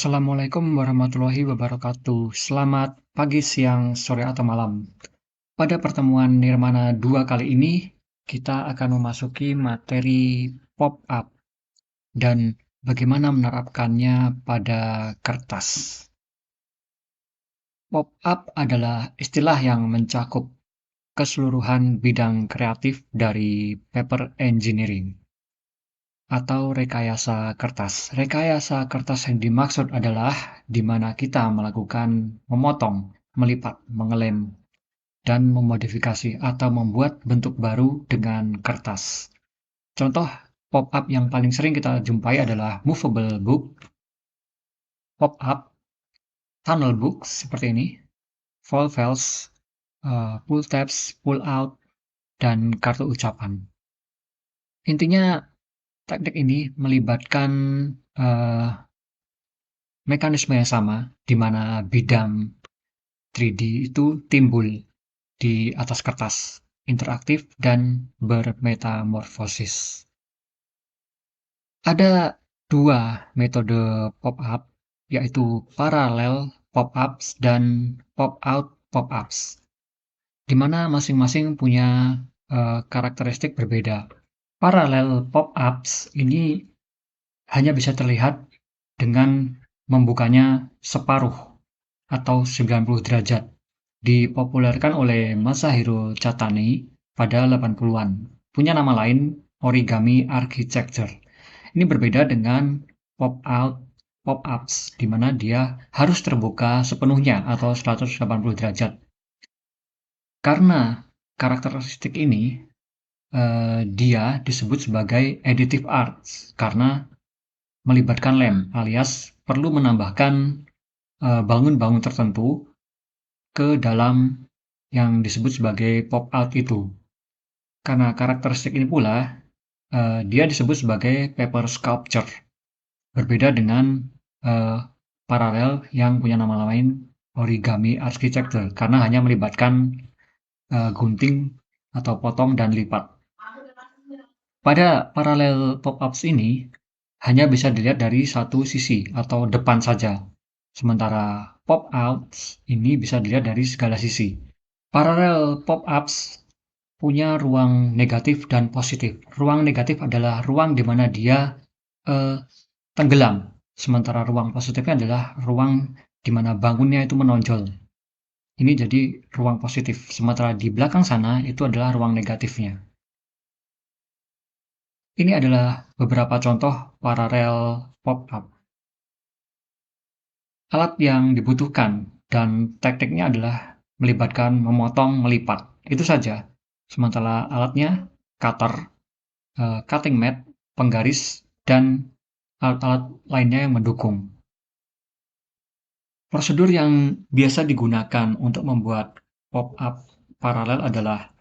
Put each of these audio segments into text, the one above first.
Assalamualaikum warahmatullahi wabarakatuh. Selamat pagi, siang, sore, atau malam. Pada pertemuan Nirmana 2 kali ini, kita akan memasuki materi pop-up dan bagaimana menerapkannya pada kertas. Pop-up adalah istilah yang mencakup keseluruhan bidang kreatif dari paper engineering atau rekayasa kertas. Rekayasa kertas yang dimaksud adalah di mana kita melakukan memotong, melipat, mengelem, dan memodifikasi atau membuat bentuk baru dengan kertas. Contoh pop-up yang paling sering kita jumpai adalah movable book, pop-up, tunnel books seperti ini, fold files, pull tabs, pull out, dan kartu ucapan. Intinya teknik ini melibatkan uh, mekanisme yang sama, di mana bidang 3D itu timbul di atas kertas, interaktif dan bermetamorfosis. Ada dua metode pop-up, yaitu paralel pop-ups dan pop-out pop-ups, di mana masing-masing punya karakteristik berbeda. Paralel pop-ups ini hanya bisa terlihat dengan membukanya separuh atau 90 derajat, dipopulerkan oleh Masahiro Chatani pada 80-an. Punya nama lain, origami architecture. Ini berbeda dengan pop-out pop-ups, di mana dia harus terbuka sepenuhnya atau 180 derajat. Karena karakteristik ini, dia disebut sebagai additive arts, karena melibatkan lem, alias perlu menambahkan bangun-bangun tertentu ke dalam yang disebut sebagai pop-out itu. Karena karakteristik ini pula, dia disebut sebagai paper sculpture. Berbeda dengan paralel yang punya nama lain origami architecture, karena hanya melibatkan gunting atau potong dan lipat. Pada paralel pop-ups ini, hanya bisa dilihat dari satu sisi atau depan saja. Sementara pop-outs ini bisa dilihat dari segala sisi. Paralel pop-ups punya ruang negatif dan positif. Ruang negatif adalah ruang di mana dia tenggelam, sementara ruang positifnya adalah ruang di mana bangunnya itu menonjol. Ini jadi ruang positif, sementara di belakang sana itu adalah ruang negatifnya. Ini adalah beberapa contoh paralel pop-up. Alat yang dibutuhkan dan tekniknya adalah melibatkan memotong, melipat. Itu saja. Sementara alatnya cutter, cutting mat, penggaris, dan alat-alat lainnya yang mendukung. Prosedur yang biasa digunakan untuk membuat pop-up paralel adalah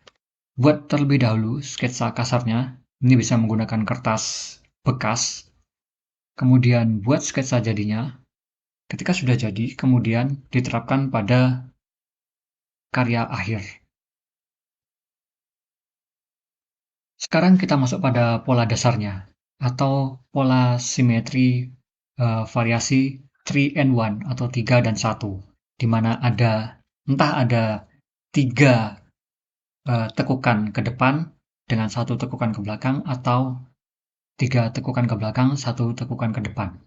buat terlebih dahulu sketsa kasarnya. Ini bisa menggunakan kertas bekas. Kemudian buat sketsa jadinya. Ketika sudah jadi, kemudian diterapkan pada karya akhir. Sekarang kita masuk pada pola dasarnya, atau pola simetri variasi 3 and 1 atau 3 dan 1, di mana entah ada 3 tekukan ke depan dengan 1 tekukan ke belakang, atau 3 tekukan ke belakang, 1 tekukan ke depan.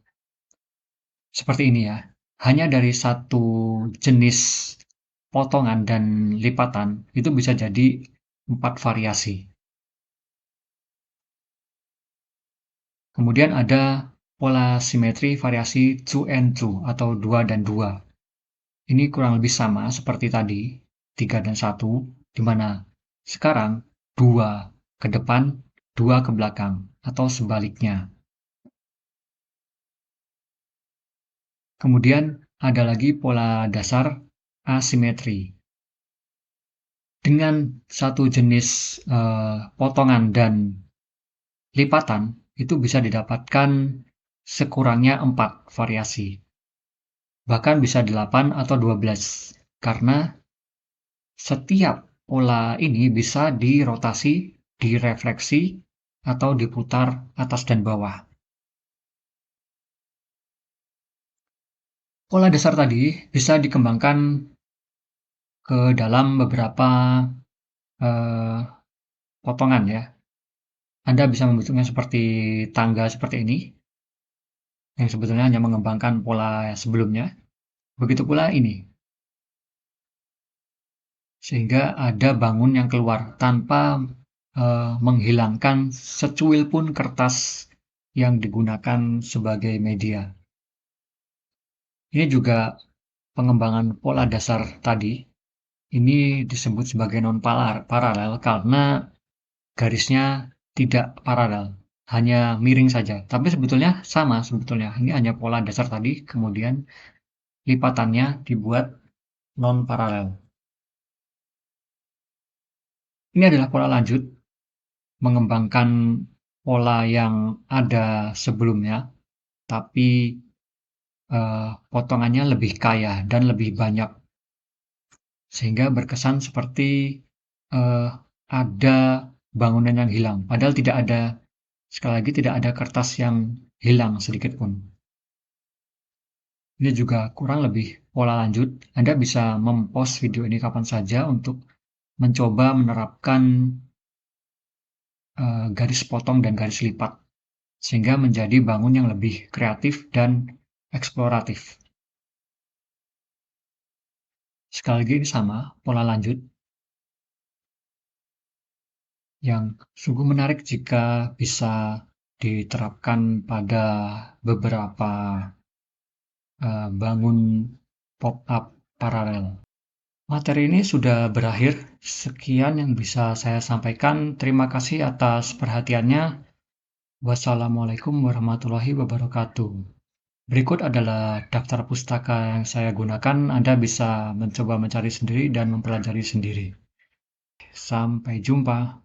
Seperti ini ya. Hanya dari satu jenis potongan dan lipatan, itu bisa jadi 4 variasi. Kemudian ada pola simetri variasi 2 and 2 atau 2 dan 2. Ini kurang lebih sama seperti tadi, 3 dan 1, di mana sekarang 2 ke depan, 2 ke belakang, atau sebaliknya. Kemudian ada lagi pola dasar asimetri. Dengan satu jenis potongan dan lipatan, itu bisa didapatkan sekurangnya 4 variasi. Bahkan bisa 8 atau 12, karena setiap pola ini bisa dirotasi, direfleksi, atau diputar atas dan bawah. Pola dasar tadi bisa dikembangkan ke dalam beberapa, eee, potongan ya. Anda bisa membentuknya seperti tangga seperti ini, yang sebetulnya hanya mengembangkan pola sebelumnya. Begitu pula ini, sehingga ada bangun yang keluar tanpa, menghilangkan secuil pun kertas yang digunakan sebagai media. Ini juga pengembangan pola dasar tadi, ini disebut sebagai non-paralel karena garisnya tidak paralel, hanya miring saja. Tapi sebetulnya sama sebetulnya, ini hanya pola dasar tadi, kemudian lipatannya dibuat non-paralel. Ini adalah pola lanjut, mengembangkan pola yang ada sebelumnya, tapi potongannya lebih kaya dan lebih banyak, sehingga berkesan seperti eh, ada bangunan yang hilang. Padahal tidak ada, sekali lagi tidak ada kertas yang hilang sedikit pun. Ini juga kurang lebih pola lanjut. Anda bisa mempost video ini kapan saja untuk mencoba menerapkan garis potong dan garis lipat, sehingga menjadi bangun yang lebih kreatif dan eksploratif. Sekali lagi ini sama, pola lanjut yang sungguh menarik jika bisa diterapkan pada beberapa bangun pop-up paralel. Materi ini sudah berakhir. Sekian yang bisa saya sampaikan. Terima kasih atas perhatiannya. Wassalamualaikum warahmatullahi wabarakatuh. Berikut adalah daftar pustaka yang saya gunakan. Anda bisa mencoba mencari sendiri dan mempelajari sendiri. Sampai jumpa.